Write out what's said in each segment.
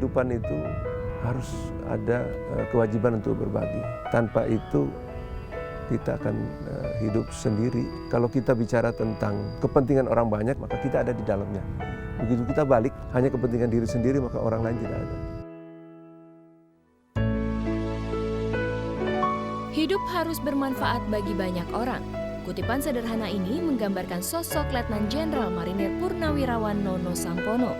kehidupan itu harus ada kewajiban untuk berbagi. Tanpa itu kita akan hidup sendiri. Kalau kita bicara tentang kepentingan orang banyak, maka kita ada di dalamnya. Begitu kita balik, hanya kepentingan diri sendiri, maka orang lain tidak ada. Hidup harus bermanfaat bagi banyak orang. Kutipan sederhana ini menggambarkan sosok Letnan Jenderal Marinir Purnawirawan Nono Sampono.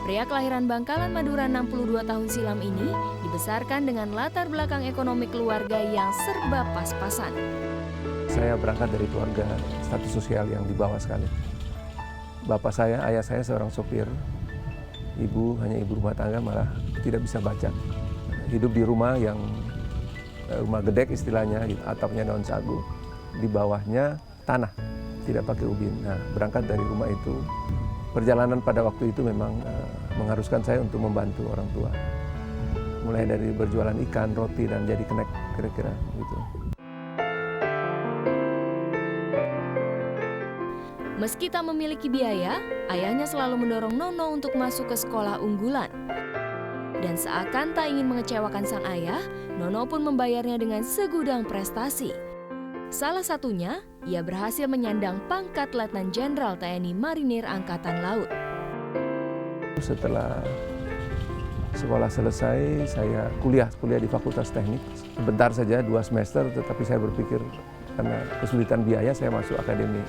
Pria kelahiran Bangkalan, Madura 62 tahun silam ini dibesarkan dengan latar belakang ekonomi keluarga yang serba pas-pasan. Saya berangkat dari keluarga status sosial yang di bawah sekali. Bapak saya, ayah saya seorang sopir. Ibu hanya ibu rumah tangga, malah tidak bisa baca. Hidup di rumah yang rumah gedek istilahnya, atapnya daun sagu. Di bawahnya tanah, tidak pakai ubin. Nah, berangkat dari rumah itu, perjalanan pada waktu itu memang mengharuskan saya untuk membantu orang tua. Mulai dari berjualan ikan, roti, dan jadi kenek, kira-kira gitu. Meski tak memiliki biaya, ayahnya selalu mendorong Nono untuk masuk ke sekolah unggulan. Dan seakan tak ingin mengecewakan sang ayah, Nono pun membayarnya dengan segudang prestasi. Salah satunya, ia berhasil menyandang pangkat Letnan Jenderal TNI Marinir Angkatan Laut. Setelah sekolah selesai, saya kuliah di Fakultas Teknik. Sebentar saja, 2 semester, tetapi saya berpikir karena kesulitan biaya, saya masuk Akademi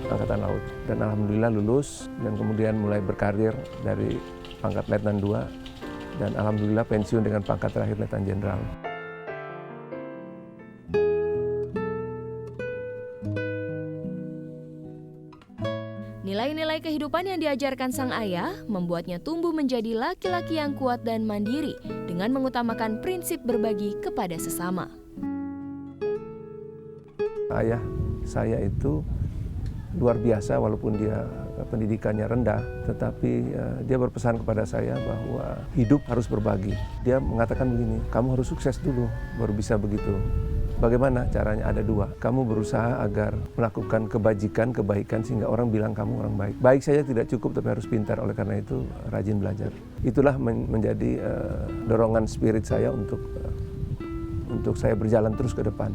Angkatan Laut. Dan alhamdulillah lulus, dan kemudian mulai berkarir dari pangkat Letnan 2, dan alhamdulillah pensiun dengan pangkat terakhir Letnan Jenderal. Nilai-nilai kehidupan yang diajarkan sang ayah membuatnya tumbuh menjadi laki-laki yang kuat dan mandiri dengan mengutamakan prinsip berbagi kepada sesama. Ayah saya itu luar biasa, walaupun dia pendidikannya rendah, tetapi dia berpesan kepada saya bahwa hidup harus berbagi. Dia mengatakan begini, kamu harus sukses dulu, baru bisa begitu. Bagaimana caranya? Ada 2. Kamu berusaha agar melakukan kebaikan sehingga orang bilang kamu orang baik. Baik saja tidak cukup, tapi harus pintar. Oleh karena itu rajin belajar. Itulah menjadi dorongan spirit saya untuk saya berjalan terus ke depan.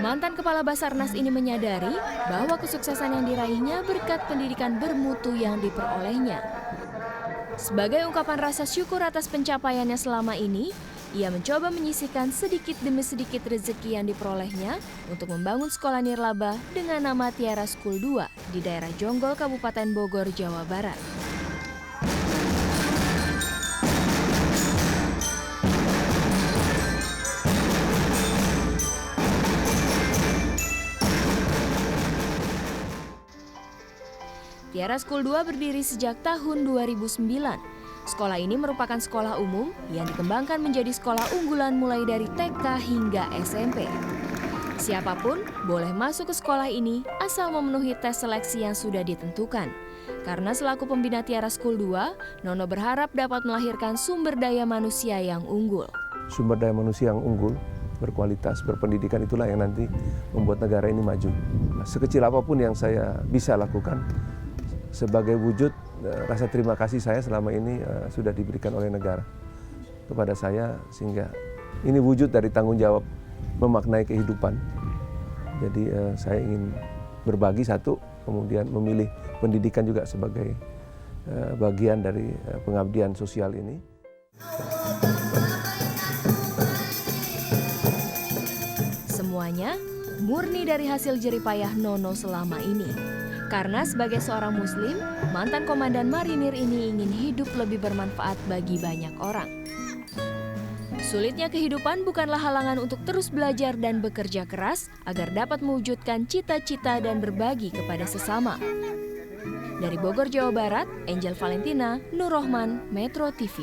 Mantan Kepala Basarnas ini menyadari bahwa kesuksesan yang diraihnya berkat pendidikan bermutu yang diperolehnya. Sebagai ungkapan rasa syukur atas pencapaiannya selama ini, ia mencoba menyisihkan sedikit demi sedikit rezeki yang diperolehnya untuk membangun sekolah nirlaba dengan nama Tiara School 2 di daerah Jonggol, Kabupaten Bogor, Jawa Barat. Tiara School 2 berdiri sejak tahun 2009. Sekolah ini merupakan sekolah umum yang dikembangkan menjadi sekolah unggulan mulai dari TK hingga SMP. Siapapun boleh masuk ke sekolah ini asal memenuhi tes seleksi yang sudah ditentukan. Karena selaku pembina Tiara School 2, Nono berharap dapat melahirkan sumber daya manusia yang unggul. Sumber daya manusia yang unggul, berkualitas, berpendidikan, itulah yang nanti membuat negara ini maju. Nah, sekecil apapun yang saya bisa lakukan, sebagai wujud rasa terima kasih saya selama ini sudah diberikan oleh negara kepada saya, sehingga ini wujud dari tanggung jawab memaknai kehidupan. Jadi saya ingin berbagi satu, kemudian memilih pendidikan juga sebagai bagian dari pengabdian sosial ini. Semuanya murni dari hasil jerih payah Nono selama ini. Karena sebagai seorang muslim, mantan komandan marinir ini ingin hidup lebih bermanfaat bagi banyak orang. Sulitnya kehidupan bukanlah halangan untuk terus belajar dan bekerja keras agar dapat mewujudkan cita-cita dan berbagi kepada sesama. Dari Bogor, Jawa Barat, Angel Valentina, Nur Rohman, Metro TV.